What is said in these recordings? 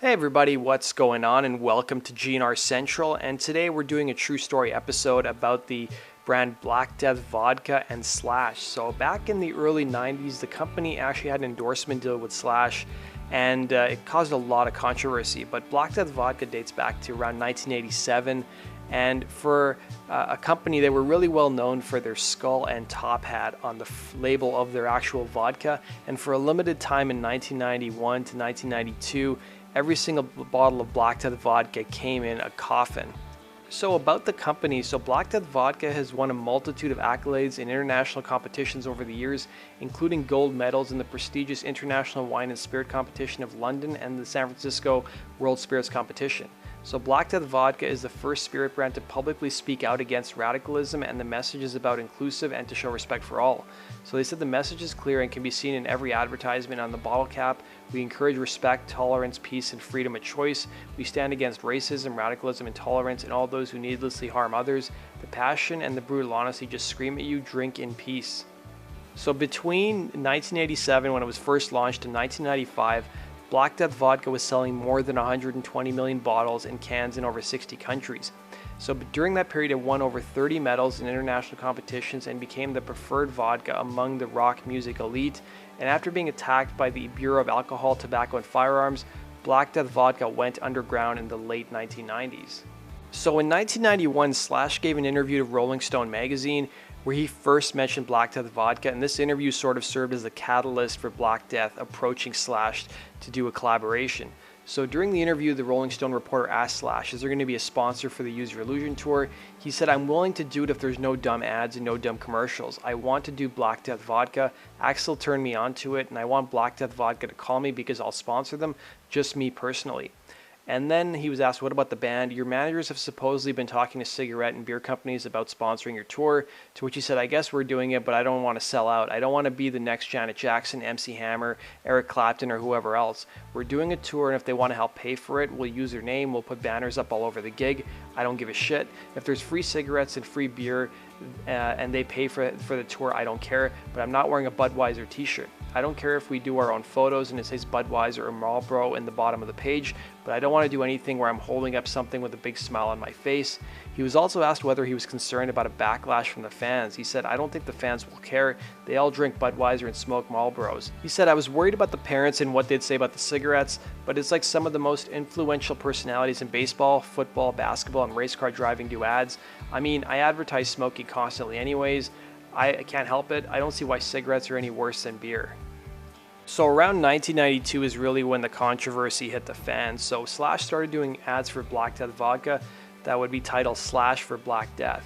Hey everybody, what's going on, and welcome to GNR Central. And today we're doing a true story episode about the brand Black Death Vodka and Slash. So back in the early 90s, the company actually had an endorsement deal with Slash, and it caused a lot of controversy. But Black Death Vodka dates back to around 1987. And for a company, they were really well known for their skull and top hat on the label of their actual vodka. And for a limited time in 1991 to 1992, every single bottle of Black Death Vodka came in a coffin. So about the company, Black Death Vodka has won a multitude of accolades in international competitions over the years, including gold medals in the prestigious International Wine and Spirit Competition of London and the San Francisco World Spirits Competition. So Black Death Vodka is the first spirit brand to publicly speak out against radicalism, and the message is about inclusive and to show respect for all. So they said the message is clear and can be seen in every advertisement on the bottle cap. We encourage respect, tolerance, peace, and freedom of choice. We stand against racism, radicalism, intolerance, and all those who needlessly harm others. The passion and the brutal honesty just scream at you, drink in peace. So between 1987, when it was first launched, and 1995, Black Death Vodka was selling more than 120 million bottles and cans in over 60 countries. So during that period, it won over 30 medals in international competitions and became the preferred vodka among the rock music elite. And after being attacked by the Bureau of Alcohol, Tobacco and Firearms, Black Death Vodka went underground in the late 1990s. So in 1991, Slash gave an interview to Rolling Stone magazine where he first mentioned Black Death Vodka, and this interview sort of served as the catalyst for Black Death approaching Slash to do a collaboration. So during the interview, the Rolling Stone reporter asked Slash, is there going to be a sponsor for the Use Your Illusion tour? He said, I'm willing to do it if there's no dumb ads and no dumb commercials. I want to do Black Death Vodka. Axel turned me on to it, and I want Black Death Vodka to call me because I'll sponsor them, just me personally. And then he was asked, what about the band? Your managers have supposedly been talking to cigarette and beer companies about sponsoring your tour, to which he said, I guess we're doing it, but I don't want to sell out. I don't want to be the next Janet Jackson, MC Hammer, Eric Clapton, or whoever else. We're doing a tour, and if they want to help pay for it, we'll use their name, we'll put banners up all over the gig. I don't give a shit. If there's free cigarettes and free beer, and they pay for the tour, I don't care, but I'm not wearing a Budweiser t-shirt. I don't care if we do our own photos and it says Budweiser or Marlboro in the bottom of the page, but I don't want to do anything where I'm holding up something with a big smile on my face. He was also asked whether he was concerned about a backlash from the fans. He said, I don't think the fans will care. They all drink Budweiser and smoke Marlboros. He said, I was worried about the parents and what they'd say about the cigarettes, but it's like some of the most influential personalities in baseball, football, basketball, and race car driving do ads. I mean, I advertise smoking constantly anyways. I can't help it. I don't see why cigarettes are any worse than beer. So around 1992 is really when the controversy hit the fans. So Slash started doing ads for Black Death Vodka that would be titled Slash for Black Death.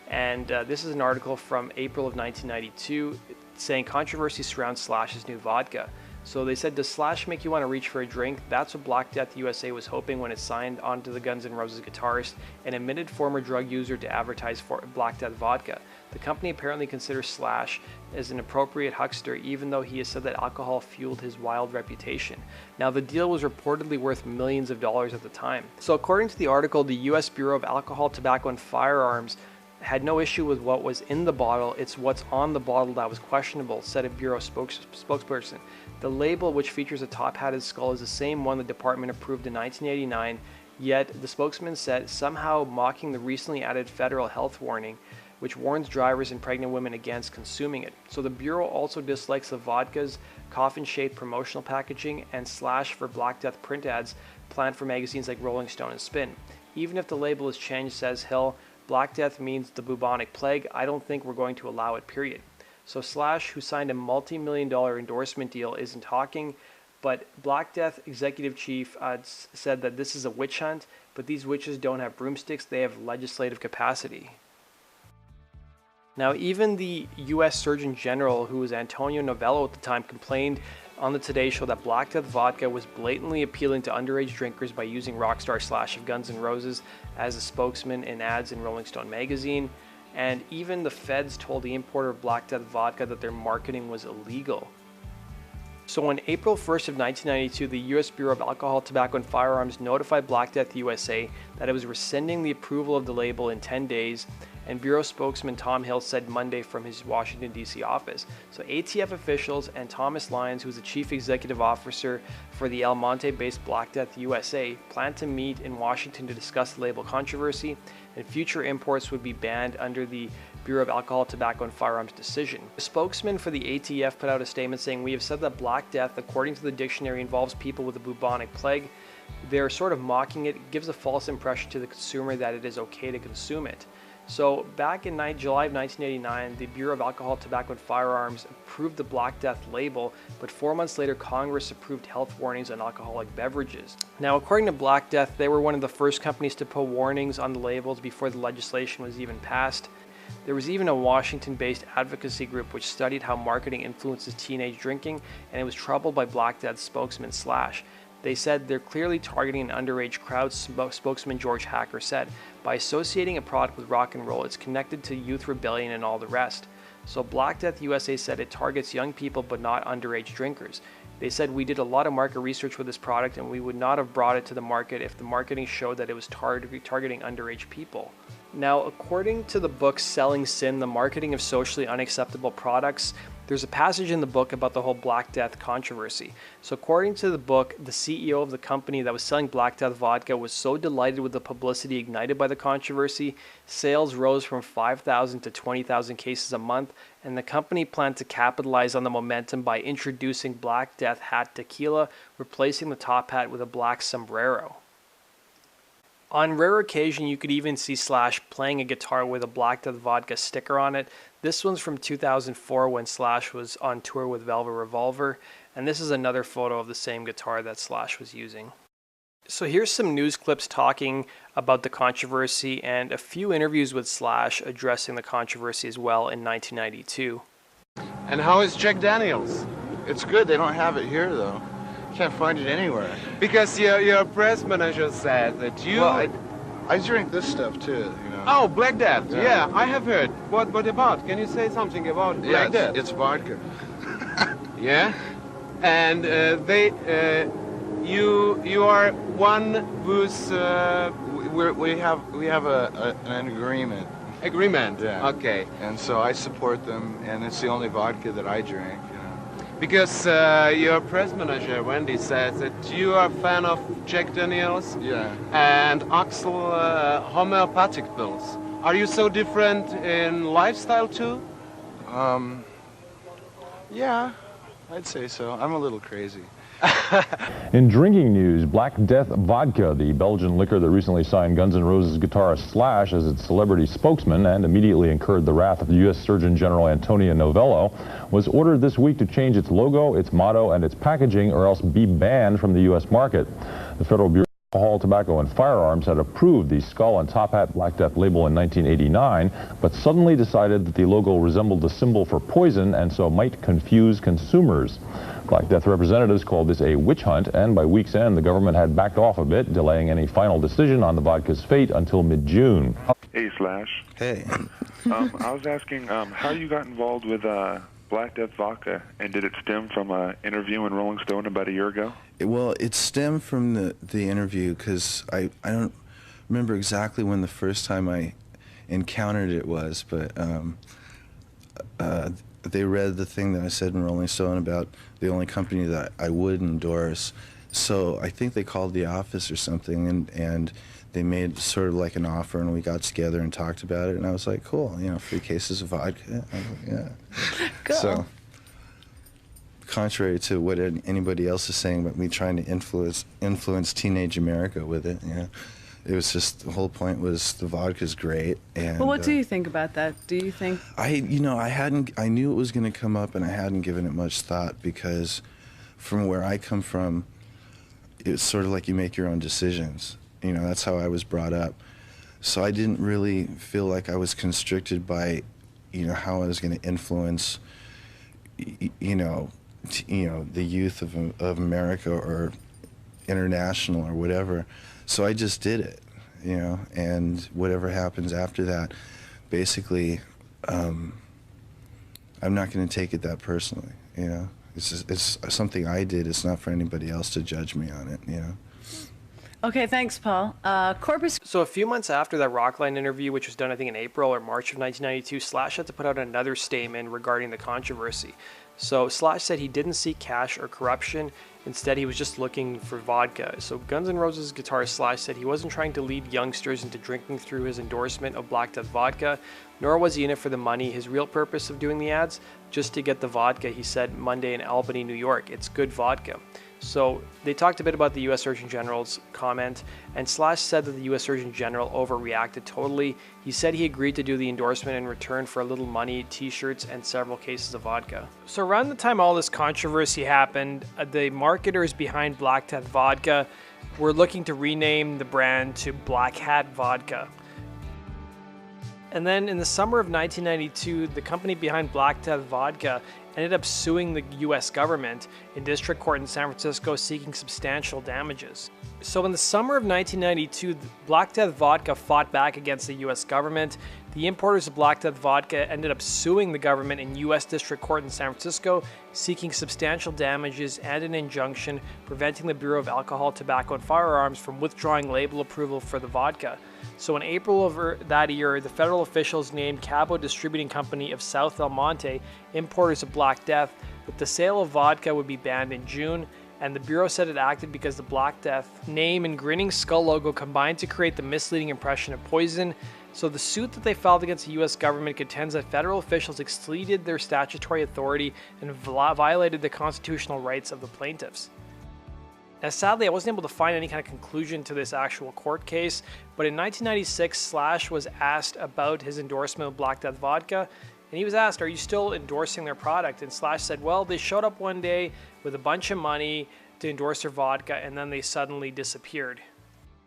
And this is an article from April of 1992 saying controversy surrounds Slash's new vodka. So they said, does Slash make you want to reach for a drink? That's what Black Death USA was hoping when it signed onto the Guns N' Roses guitarist, an admitted former drug user, to advertise for Black Death Vodka. The company apparently considers Slash as an appropriate huckster, even though he has said that alcohol fueled his wild reputation. Now, the deal was reportedly worth millions of dollars at the time. So according to the article, the U.S. Bureau of Alcohol, Tobacco and Firearms had no issue with what was in the bottle. It's what's on the bottle that was questionable, said a Bureau spokesperson. The label, which features a top-hatted skull, is the same one the department approved in 1989, yet the spokesman said, somehow mocking the recently added federal health warning, which warns drivers and pregnant women against consuming it. So the Bureau also dislikes the vodka's coffin-shaped promotional packaging and Slash for Black Death print ads planned for magazines like Rolling Stone and Spin. Even if the label is changed, says Hill, Black Death means the bubonic plague. I don't think we're going to allow it, period. So Slash, who signed a multi-million-dollar endorsement deal, isn't talking, but Black Death executive chief said that this is a witch hunt, but these witches don't have broomsticks, they have legislative capacity. Now, even the U.S. Surgeon General, who was Antonio Novello at the time, complained on the Today Show that Black Death Vodka was blatantly appealing to underage drinkers by using rockstar Slash of Guns N' Roses as a spokesman in ads in Rolling Stone magazine. And even the feds told the importer of Black Death Vodka that their marketing was illegal. So on April 1st of 1992, the U.S. Bureau of Alcohol, Tobacco and Firearms notified Black Death USA that it was rescinding the approval of the label in 10 days, and Bureau spokesman Tom Hill said Monday from his Washington, D.C. office. So ATF officials and Thomas Lyons, who's the chief executive officer for the El Monte-based Black Death USA, plan to meet in Washington to discuss the label controversy, and future imports would be banned under the Bureau of Alcohol, Tobacco, and Firearms decision. The spokesman for the ATF put out a statement saying, "We have said that Black Death, according to the dictionary, involves people with the bubonic plague. They're sort of mocking it. It gives a false impression to the consumer that it is okay to consume it." So back in July of 1989, the Bureau of Alcohol, Tobacco, and Firearms approved the Black Death label, but 4 months later, Congress approved health warnings on alcoholic beverages. Now, according to Black Death, they were one of the first companies to put warnings on the labels before the legislation was even passed. There was even a Washington-based advocacy group which studied how marketing influences teenage drinking, and it was troubled by Black Death's spokesman Slash. They said they're clearly targeting an underage crowd, spokesman George Hacker said. By associating a product with rock and roll, it's connected to youth rebellion and all the rest. So Black Death USA said it targets young people but not underage drinkers. They said, "We did a lot of market research with this product and we would not have brought it to the market if the marketing showed that it was targeting underage people." Now, according to the book Selling Sin, the Marketing of Socially Unacceptable Products, there's a passage in the book about the whole Black Death controversy. So according to the book, the CEO of the company that was selling Black Death vodka was so delighted with the publicity ignited by the controversy, sales rose from 5,000 to 20,000 cases a month, and the company planned to capitalize on the momentum by introducing Black Death Hat Tequila, replacing the top hat with a black sombrero. On rare occasion, you could even see Slash playing a guitar with a Black Death vodka sticker on it. This one's from 2004 when Slash was on tour with Velvet Revolver, and this is another photo of the same guitar that Slash was using. So here's some news clips talking about the controversy and a few interviews with Slash addressing the controversy as well in 1992. And how is Jack Daniels? It's good. They don't have it here, though. Can't find it anywhere. Because your press manager said that you... Well, I drink this stuff, too, you know. Oh, Black Death. Yeah, I have heard. What about? Can you say something about Black Death? It's vodka. Yeah? And you are one who's... We have an agreement. Agreement? Yeah. Okay. And so I support them, and it's the only vodka that I drink, you know. Because your press manager, Wendy, says that you are a fan of Jack Daniels and Axel homeopathic pills. Are you so different in lifestyle too? Yeah, I'd say so. I'm a little crazy. In drinking news, Black Death Vodka, the Belgian liquor that recently signed Guns N' Roses guitarist Slash as its celebrity spokesman and immediately incurred the wrath of the U.S. Surgeon General Antonia Novello, was ordered this week to change its logo, its motto, and its packaging or else be banned from the U.S. market. The Federal Bureau of Alcohol, Tobacco, and Firearms had approved the skull and top hat Black Death label in 1989, but suddenly decided that the logo resembled a symbol for poison and so might confuse consumers. Black Death representatives called this a witch hunt, and by week's end, the government had backed off a bit, delaying any final decision on the vodka's fate until mid-June. Hey, Slash. Hey. I was asking how you got involved with Black Death Vodka, and did it stem from an interview in Rolling Stone about a year ago? Well, it stemmed from the interview, because I don't remember exactly when the first time I encountered it was, but they read the thing that I said in Rolling Stone about the only company that I would endorse. So I think they called the office or something, and they made sort of like an offer, and we got together and talked about it, and I was like, cool, you know, 3 cases of vodka. Yeah. Cool. So, contrary to what anybody else is saying about me trying to influence teenage America with it, you know, it was just, the whole point was the vodka's great. And well, what do you think about that? Do you think? I knew it was going to come up, and I hadn't given it much thought, because from where I come from, it's sort of like you make your own decisions. You know, that's how I was brought up. So I didn't really feel like I was constricted by, you know, how I was going to influence, you know, the youth of America or international or whatever. So I just did it, you know, and whatever happens after that, basically, I'm not going to take it that personally, you know. It's something I did. It's not for anybody else to judge me on it, you know. Okay, thanks, Paul. Corpus. So a few months after that Rockline interview, which was done I think in April or March of 1992, Slash had to put out another statement regarding the controversy. So Slash said he didn't seek cash or corruption. Instead, he was just looking for vodka. So Guns N' Roses guitarist Slash said he wasn't trying to lead youngsters into drinking through his endorsement of Black Death vodka, nor was he in it for the money. His real purpose of doing the ads, just to get the vodka, he said Monday in Albany, New York. It's good vodka. So they talked a bit about the U.S. Surgeon General's comment, and Slash said that the U.S. Surgeon General overreacted totally. He said he agreed to do the endorsement in return for a little money, t-shirts, and several cases of vodka. So around the time all this controversy happened, the marketers behind Black Death vodka were looking to rename the brand to Black Hat Vodka. And then in the summer of 1992, the company behind Black Death Vodka ended up suing the US government in district court in San Francisco, seeking substantial damages. So in the summer of 1992, Black Death Vodka fought back against the US government. The importers of Black Death Vodka ended up suing the government in US district court in San Francisco, seeking substantial damages and an injunction preventing the Bureau of Alcohol, Tobacco, and Firearms from withdrawing label approval for the vodka. So in April of that year, the federal officials named Cabo Distributing Company of South El Monte importers of Black Death, but the sale of vodka would be banned in June, and the Bureau said it acted because the Black Death name and grinning skull logo combined to create the misleading impression of poison. So the suit that they filed against the U.S. government contends that federal officials exceeded their statutory authority and violated the constitutional rights of the plaintiffs. Now, sadly, I wasn't able to find any kind of conclusion to this actual court case, but in 1996, Slash was asked about his endorsement of Black Death Vodka, and he was asked, are you still endorsing their product? And Slash said, well, they showed up one day with a bunch of money to endorse their vodka, and then they suddenly disappeared.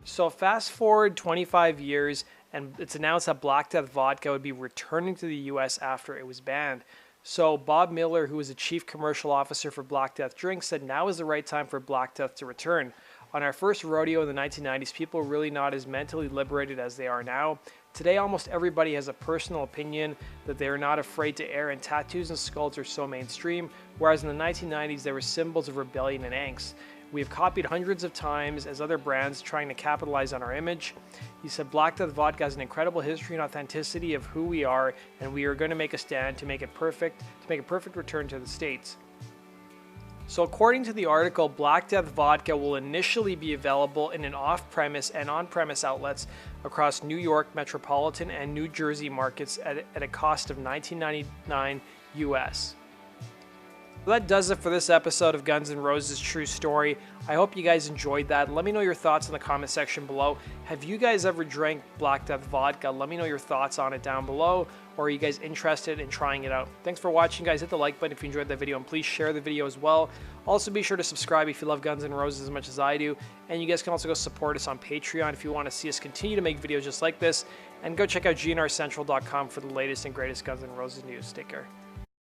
So fast forward 25 years, and it's announced that Black Death Vodka would be returning to the US after it was banned. So Bob Miller, who was the chief commercial officer for Black Death Drinks, said now is the right time for Black Death to return. On our first rodeo in the 1990s, people were really not as mentally liberated as they are now. Today, almost everybody has a personal opinion that they are not afraid to air, and tattoos and skulls are so mainstream, whereas in the 1990s, they were symbols of rebellion and angst. We have copied hundreds of times as other brands trying to capitalize on our image. He said Black Death Vodka has an incredible history and authenticity of who we are, and we are going to make a stand to make a perfect return to the States. So according to the article, Black Death Vodka will initially be available in an off-premise and on-premise outlets across New York metropolitan and New Jersey markets at a cost of $19.99 US. Well, that does it for this episode of Guns N' Roses True Story. I hope you guys enjoyed that. Let me know your thoughts in the comment section below. Have you guys ever drank Black Death Vodka? Let me know your thoughts on it down below. Or are you guys interested in trying it out? Thanks for watching, guys. Hit the like button if you enjoyed the video, and please share the video as well. Also, be sure to subscribe if you love Guns N' Roses as much as I do. And you guys can also go support us on Patreon if you want to see us continue to make videos just like this. And go check out gnrcentral.com for the latest and greatest Guns N' Roses news. Take care.